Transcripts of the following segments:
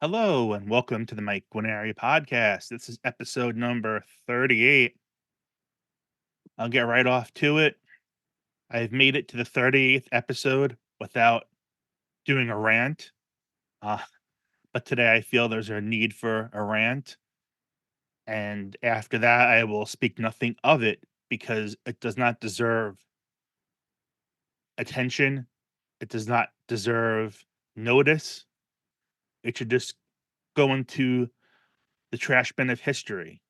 Hello and welcome to the Mike Guarneri podcast. This is episode number 38. I'll get right off to it. I've made it to the 38th episode without doing a rant. Uh, but today I feel there's a need for a rant. And after that, I will speak nothing of it because it does not deserve attention. It does not deserve notice. It should just go into the trash bin of history.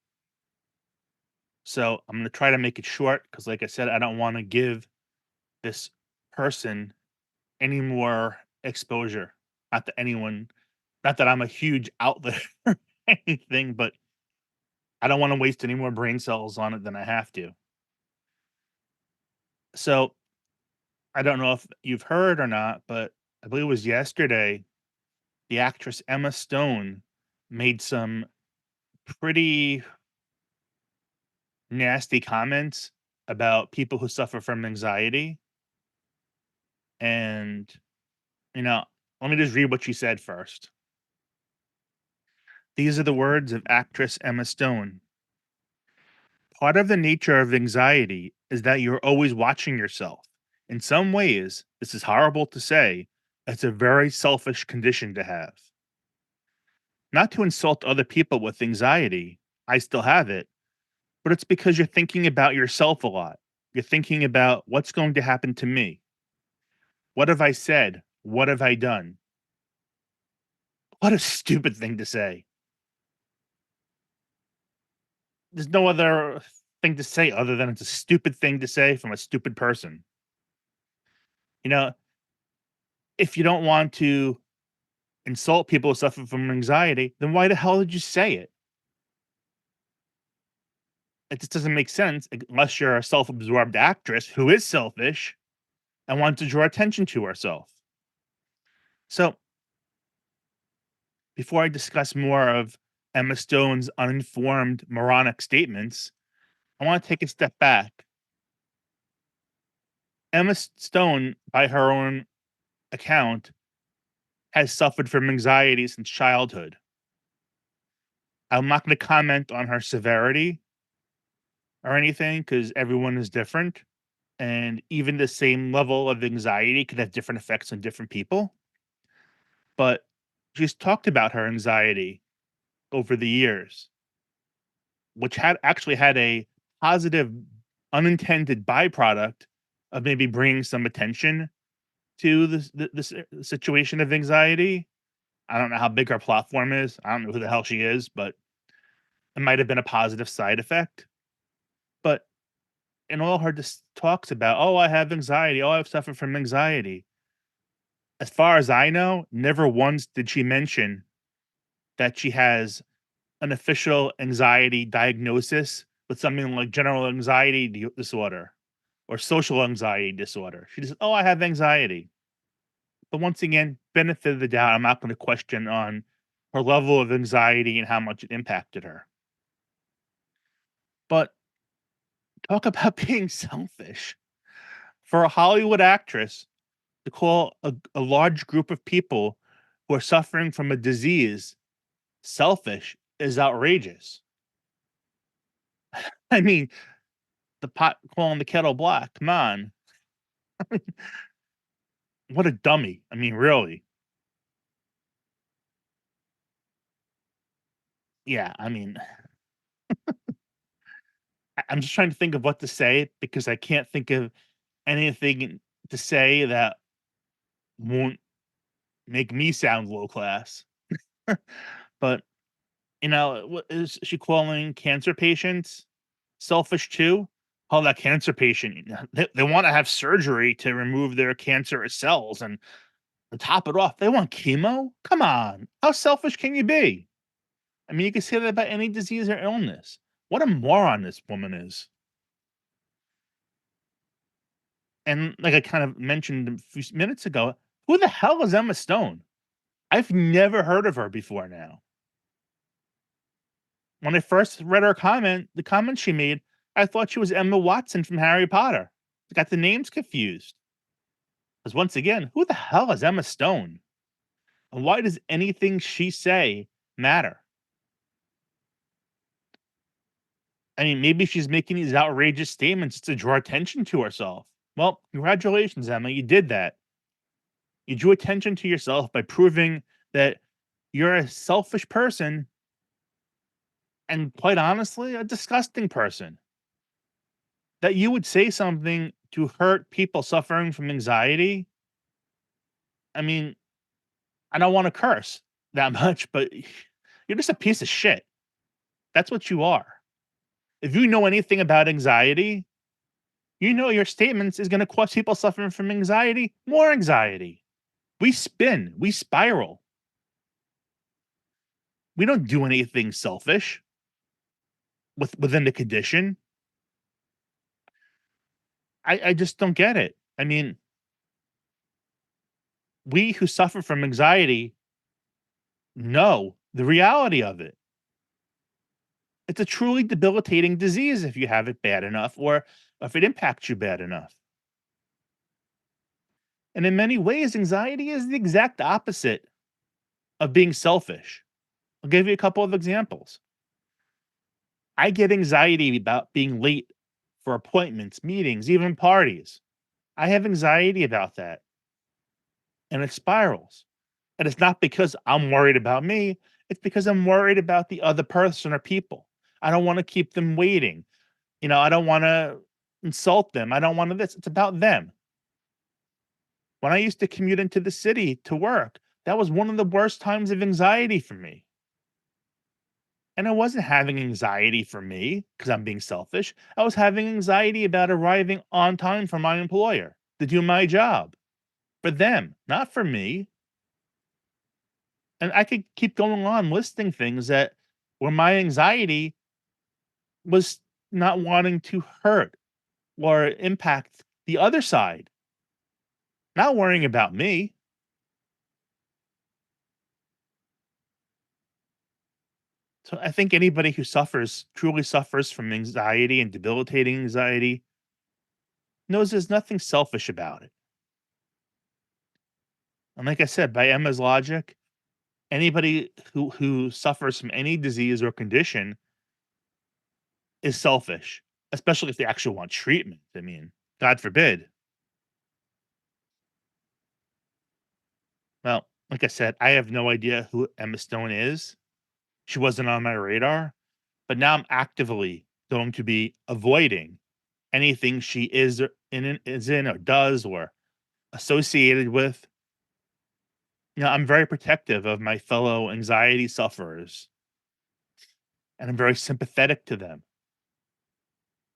So I'm going to try to make it short because, like I said, I don't want to give this person any more exposure. Not that anyone, not that I'm a huge outlet or anything, but I don't want to waste any more brain cells on it than I have to. So I don't know if you've heard or not, but I believe it was yesterday, the actress Emma Stone made some pretty nasty comments about people who suffer from anxiety. And, you know, let me just read what she said first. These are the words of actress Emma Stone. Part of the nature of anxiety is that you're always watching yourself. In some ways, this is horrible to say, it's a very selfish condition to have. Not to insult other people with anxiety, I still have it, but it's because you're thinking about yourself a lot. You're thinking about what's going to happen to me. What have I said? What have I done? What a stupid thing to say. There's no other thing to say other than it's a stupid thing to say from a stupid person. You know, if you don't want to insult people who suffer from anxiety, then why the hell did you say it? It just doesn't make sense unless you're a self-absorbed actress who is selfish and wants to draw attention to herself. So, before I discuss more of Emma Stone's uninformed, moronic statements, I want to take a step back. Emma Stone, by her own account, has suffered from anxiety since childhood. I'm not going to comment on her severity or anything because everyone is different. And even the same level of anxiety could have different effects on different people. But she's talked about her anxiety over the years, which had actually had a positive unintended byproduct of maybe bringing some attention to the situation of anxiety. I don't know how big her platform is. I don't know who the hell she is, but it might have been a positive side effect. But in all her talks about, oh, I have anxiety. Oh, I've suffered from anxiety. As far as I know, never once did she mention that she has an official anxiety diagnosis with something like general anxiety disorder or social anxiety disorder. She just, oh, I have anxiety. But once again, benefit of the doubt, I'm not going to question on her level of anxiety and how much it impacted her. But talk about being selfish. For a Hollywood actress to call a large group of people who are suffering from a disease selfish is outrageous. I mean, the pot calling the kettle black. Come on. What a dummy. I mean, really. Yeah, I mean, I'm just trying to think of what to say because I can't think of anything to say that won't make me sound low class. But, what is she calling cancer patients selfish too? Oh, that cancer patient, they want to have surgery to remove their cancerous cells. And to top it off, they want chemo? Come on. How selfish can you be? I mean, you can say that about any disease or illness. What a moron this woman is. And like I kind of mentioned a few minutes ago, who the hell is Emma Stone? I've never heard of her before now. When I first read her the comment she made, I thought she was Emma Watson from Harry Potter. I got the names confused. Because once again, who the hell is Emma Stone? And why does anything she say matter? I mean, maybe she's making these outrageous statements to draw attention to herself. Well, congratulations, Emma. You did that. You drew attention to yourself by proving that you're a selfish person and, quite honestly, a disgusting person. That you would say something to hurt people suffering from anxiety. I mean, I don't want to curse that much, but you're just a piece of shit. That's what you are. If you know anything about anxiety, you know your statements is going to cause people suffering from anxiety more anxiety. We spin, we spiral. We don't do anything selfish within the condition. I just don't get it. I mean, we who suffer from anxiety know the reality of it. It's a truly debilitating disease if you have it bad enough or if it impacts you bad enough. And in many ways, anxiety is the exact opposite of being selfish. I'll give you a couple of examples. I get anxiety about being late for appointments, meetings, even parties. I have anxiety about that and it spirals. And it's not because I'm worried about me, it's because I'm worried about the other person or people. I don't want to keep them waiting. I don't want to insult them. I don't want to this. It's about them. When I used to commute into the city to work, that was one of the worst times of anxiety for me. And I wasn't having anxiety for me because I'm being selfish. I was having anxiety about arriving on time for my employer to do my job for them, not for me. And I could keep going on listing things that where my anxiety was not wanting to hurt or impact the other side, not worrying about me. So I think anybody who truly suffers from anxiety and debilitating anxiety knows there's nothing selfish about it. And like I said, by Emma's logic, anybody who suffers from any disease or condition is selfish, especially if they actually want treatment. I mean, God forbid. Well, like I said, I have no idea who Emma Stone is. She wasn't on my radar, but now I'm actively going to be avoiding anything she is in or does or associated with. I'm very protective of my fellow anxiety sufferers, and I'm very sympathetic to them.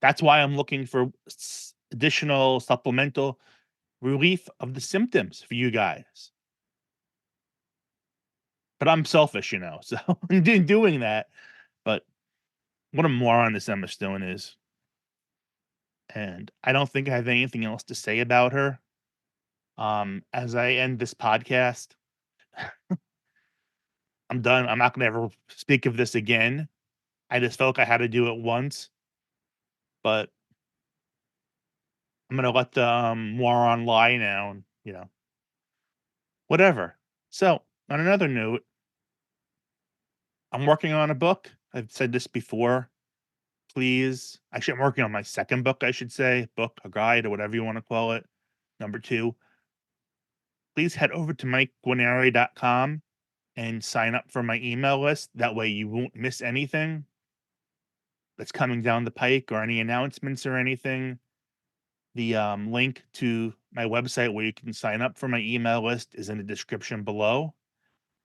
That's why I'm looking for additional supplemental relief of the symptoms for you guys. But I'm selfish, so I'm doing that. But what a moron this Emma Stone is. And I don't think I have anything else to say about her. As I end this podcast, I'm done. I'm not going to ever speak of this again. I just felt like I had to do it once, but I'm going to let the moron lie now and, whatever. So, on another note, I'm working on a book. I've said this before. Please, actually, I'm working on my second book, I should say, book, a guide, or whatever you want to call it. Number two, please head over to MikeGuarneri.com and sign up for my email list. That way you won't miss anything that's coming down the pike or any announcements or anything. The link to my website where you can sign up for my email list is in the description below.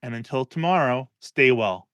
And until tomorrow, stay well.